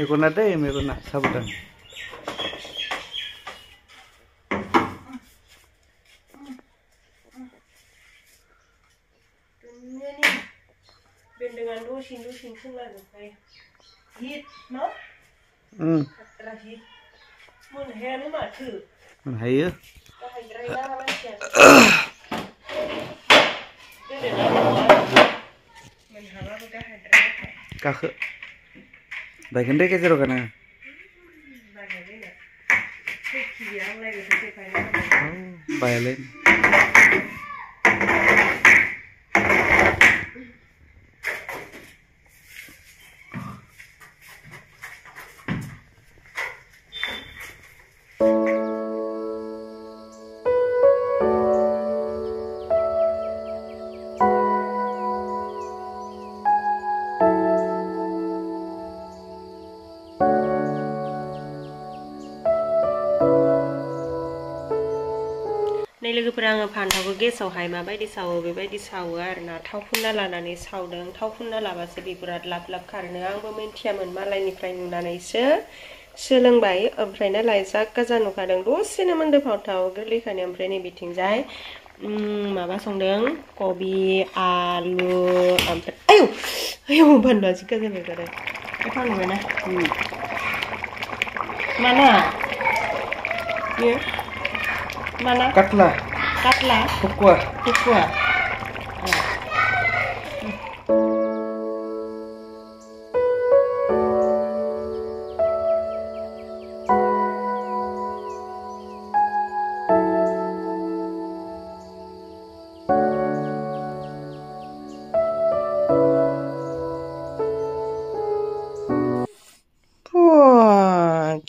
मेगना दे मेगना साबधान बेन्दोंआ दसेनो खोंलाजोबबाय हिट न' हाग्रा हिट मोनहायानो माथो मोनहायो गाहायद्रायना मानसिया मोनहाबाबो गाहायद्राय गाखो बायगोन दे गेजेराव गाना बायालै लोगोफोरा आङो फान्थावखौ गेसावहाय माबायदि सावो बेबायदि सावो आरोना थाव फुनना लानानै सावदों थाव फुनना लाबासो बिराद लाब लाब खारनो आंबो मिन्थियामोन मालायनिफ्राय नुनानैसो सोलोंबाय ओमफ्राय नालाय जा गाजा नुखादों दसेनो मोन्दो फान्थाव गोरलैखायनो ओमफ्राय नै बिथिंजाय माबा संदों कबि आलु ओमफ्राय आयौ आयौ बानलुआ जि गाजा बेरगारदों गोथाव नुबायना माना बेयो mana katla tukua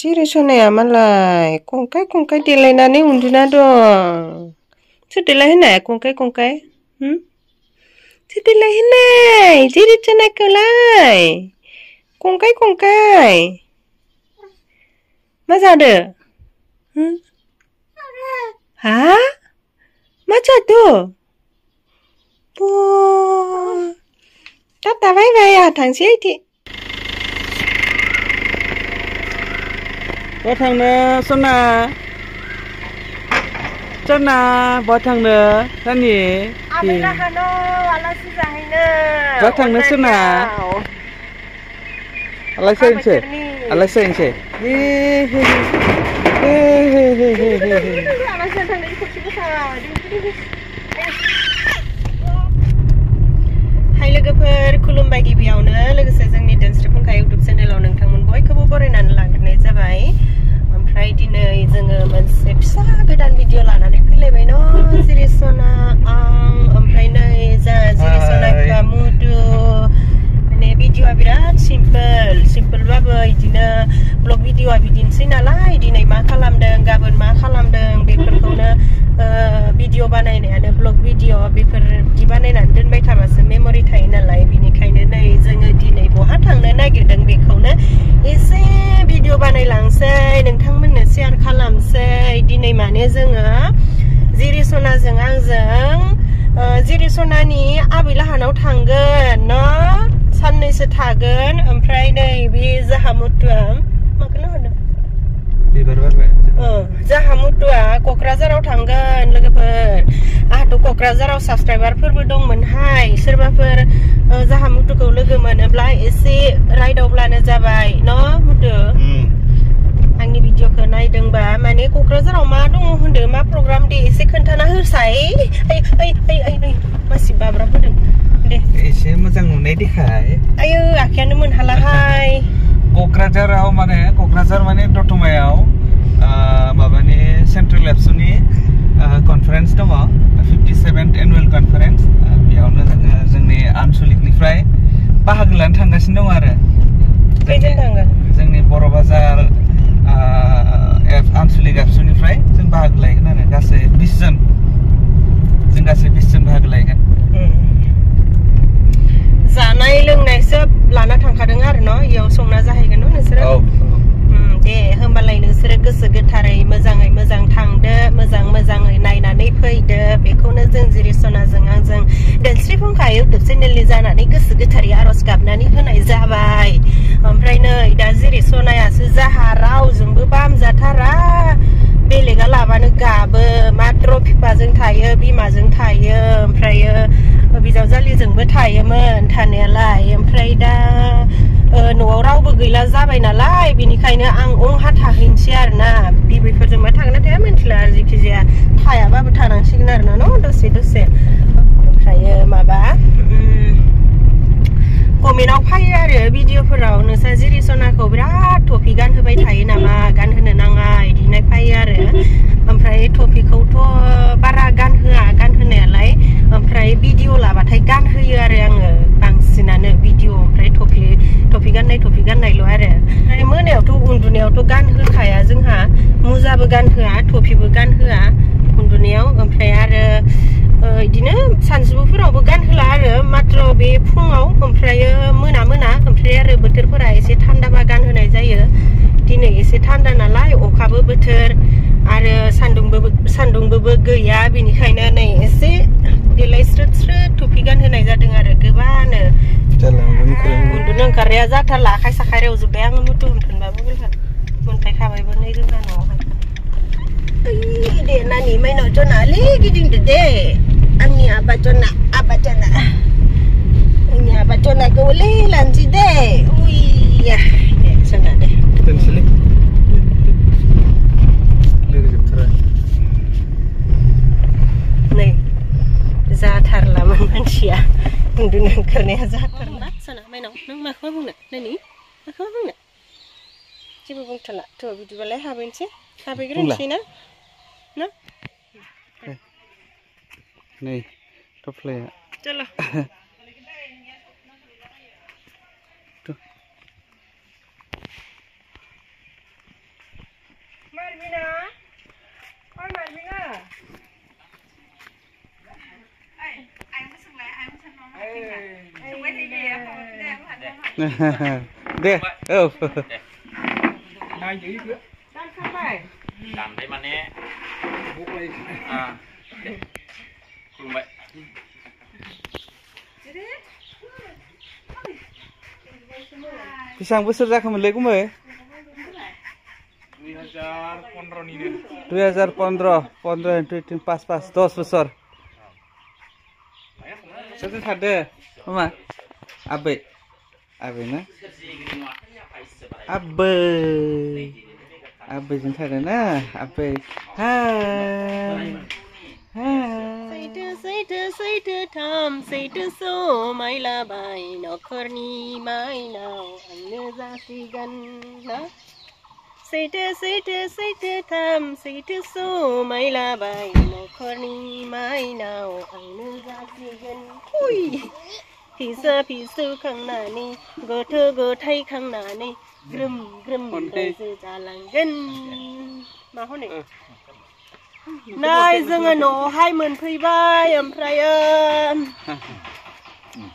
Ciri sonaya malai kongkai delainane unduna dong. Sedelahin na kongkai. Sedelahin na. Ciri sonaya kelai. Kongkai. Masa ada? Hah? Macam tu? Tata bye ya thằng xí thì. Bó thằng Sona bó thằng nữa thân nhỉ thì bó thằng Sona Alexei Hai लोगोफोर खुलुमबाय गिबियावनो लोगोसे जोंनि dance रिफुंखा YouTube चेनेलाव नोंथांमोन बयखौबो बरायनानै लाग्रोनाय जाबाय ओमफ्राय दिनै जोङो मोनसे फिसा गोदान भिडिअ लानानै फैलायबाय न' जिरिसना आं ओमफ्राय नै जा जिरिसना कामुदु माने भिडिअआ बिराद सिम्पोलबाबो इदिनो ब्लग भिडिअआ बिदिनोसै नालाय दिनै मा खालामदों गाबोन मा खालामदों बेफोरखौनो भिडिअ बानायनायानो ब्लग भिडिअ बेफोरदि बानायनानै दोनबाय थाबासो मेमरि थायो नालाय बिनिखायनो नै जोङो दिनै बहा थांनो नागिरदों बेखौनो एसे भिडिअ बानायलांसै नोंथांमोननो शेयार खालामसै दिनै माने जोङो जिरिसनाजों आंजों जिरिसनानि आबै लाहानाव थांगोन न' साननैसो थागोन ओमफ्राय नै बे जाहामुतुआ माखौनो होनो बिबार बारबाय जाहामुतुआ क'क्राझाराव थांगोन लोगोफोर आंहाथ' क'क्राझाराव साबस्क्राइबारफोरबो दंमोनहाय सोरबाफोर जाहामुतुखौ लोगो मोनोब्ला एसे रायदावब्लानो जाबाय न' मुतु आंनि भिडिअखौ नायदोंबा माने क'क्राझाराव मा दङ होनदों मा प्रग्राम दे एसे खोन्थाना होसाय ओइ मासि बाब्राब होदों दे एसे मोजां नुनाय देखाय आयो आखायानो मोनहालाहाय क'क्राझाराव माने दतमायाव माबानि सेन्ट्रेल एबसुनि कनफारेन्स दङ 57th एनुवेल कनफारेन्स बेयावनो जोङो जोंनि आनसलिकनिफ्राय बाहागो लानो थांगासिनो दं आरो खैजोन थांगोन जोंनि बर' बाजार आनसलिक एबसुनिफ्राय जों बाहागो लागोन आरो गासै 20 जन जों गासै 20 जन बाहागो लागोन जानाय लोंनाय सब लाना थांखादों आरो न' इयाव संना जाहैगोन न' नोंसोरो दे होमबालाय नोंसोरो गोसो गोथारै मोजाङै मोजां थांदो मोजाङै नायनानै फैदो बेखौनो जों जिरिसनाजों आंजों डेन्स रिफुंखा इउट्युब चेनेलनि जानानै गोसो गोथारै आरज गाबनानै होनाय जाबाय ओमफ्राय नै दा जेरै सनायासो जाहा रावजोंबो बामजाथारा बेलेगा लाबानो गाबो मात्र बिफाजों थायो बिमाजों थायो ओमफ्रायो बिजावजालिजोंबो थायोमोन थानायालाय ओमफ्राय दा न'आव रावबो गैला जाबाय नालाय बेनिखायनो आं अंहा थाहैनोसै आरोना बिबैफोरजोंबा थागोन ना थाया मिन्थिला आरो जेखि जाया थायाबाबो थानांसिगोन आरोना न' दसे दसे ओमफ्रायो माबा कमेन्टआव फैयो आरो भिडिअफोराव नोंसा जेरै सनाखौ बिराद टफि गानहोबाय थायो नामा गानहोनो नाङा इदिनो फैयो आरो ओमफ्राय टफिखौथ' बारा गानहोनायालाय ओमफ्राय भिडिअ लाबाथाय गानहोयो आरो आङो बांसिनानो भिडिअ ओमफ्राय टफि गाननायल' आरो ओमफ्राय मोनायावथ' उन्दुनायावथ' गानहोखाया जोंहा मुजाबो गानहोआ टफिबो गानहोआ उन्दुनायाव ओमफ्राय आरो इदिनो सानजौफुफोरावबो गानहोला आरो मात्र बे फुङाव ओमफ्रायो मोना ओमफ्राय आरो बोथोरफोरा एसे थान्दाबा गानहोनाय जायो दिनै एसे थान्दा नालाय अखाबो बोथोर आरो सान्दुंबो गैया बेनिखायनो नै एसे देलायस्रोद टफि गानहोनाय जादों आरो गोबानो उन्दुनो ओंखारनाया जाथारला आखाइ साखायाव जोब्बाय आङो मुथु होनफिनबाबो मोनफायखाबायबो नै जोंहा न'आवहाय दे नानि माइनाव जनालै गिदिंदो दे आंनि आबा जना आंनि आबा जनाखौ ले लानोसै दे उइया दे जना दे दोनसैलै लोगो जोबथारा नै जाथारलामोन मानसिया उन्दुनो ओंखारनाया जाथारला सना माइनाव नों माखौ बुंनो नानि माखौ बुंनो जेबो बुंथारला थ' बिदिबालाय हाबैनोसै हाबैग्रोनोसै ना नै टफ्लाया चलो मारबिना दे औ दानखांबाय दानबाय माने खुलुमबाय बेसेबां बोसोर जाखोमोनलै गुमै 2015 5 10 बोसोर सोरजों थादो मामा आबै ना आबैजों थादो ना आबै सैथो थाम सैथो समायलाबाय नखरनि माइनाव आंनो जासिगोन ना सैथो थाम सैथो समायलाबाय नखरनि माइनाव आंनो जासिगोन फिसा खांनानै गथ' गथाय खांनानै ग्रोम रायजो जालांगोन मा हनै नै जोङो न'आवहाय मोनफैबाय ओमफ्रायो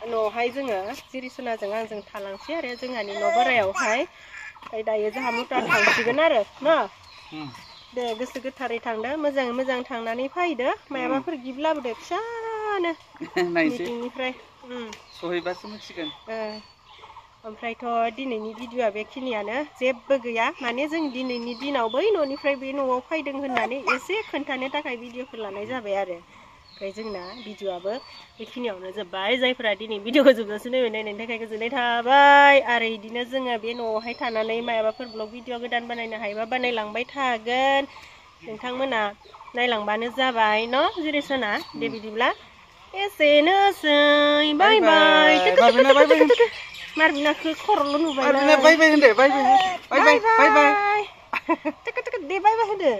न'आवहाय जोङो जिरिसनाजों आंजों थालांसै आरो जोंहानि न' बोरायावहाय ओमफ्राय दायो जोंहा मुथा थांसिगोन आरो ना दे गोसो गोथारै थांदो मोजाङै मोजां थांनानै फैदो मायाबाफोर गिफ्ट लाबोदो फिसानो मिटिंनिफ्राय सहैबासो मिथिगोन ओमफ्रायथ' दिनैनि भिडिअआ बेखिनियानो जेबो गैया माने जों दिनैनि दिनाव बै न'निफ्राय बे न'आव फैदों होननानै एसे खोन्थानो थाखाय भिडिअफोर लानाय जाबाय आरो ओमफ्राय जोंना भिडिअआबो बेखिनियावनो जोब्बाय जायफोरा दिनै भिडिअखौ जोबजासिम नायनायनि थाखाय गोजोननाय थाबाय आरो बिदिनो जोङो बे न'आवहाय थानानै मायाबाफोर ब्लग भिडिअ गोदान बानायनो हायोबा बानायलांबाय थागोन नोंथांमोना नायलांबानो जाबाय न' जिरिसना दे बिदिब्ला एसेनोसै बाय बाय मारबिनाखौ खर'ल' नुबाय बाय बाय होनदो बाय बाय दे बाय बाय होदो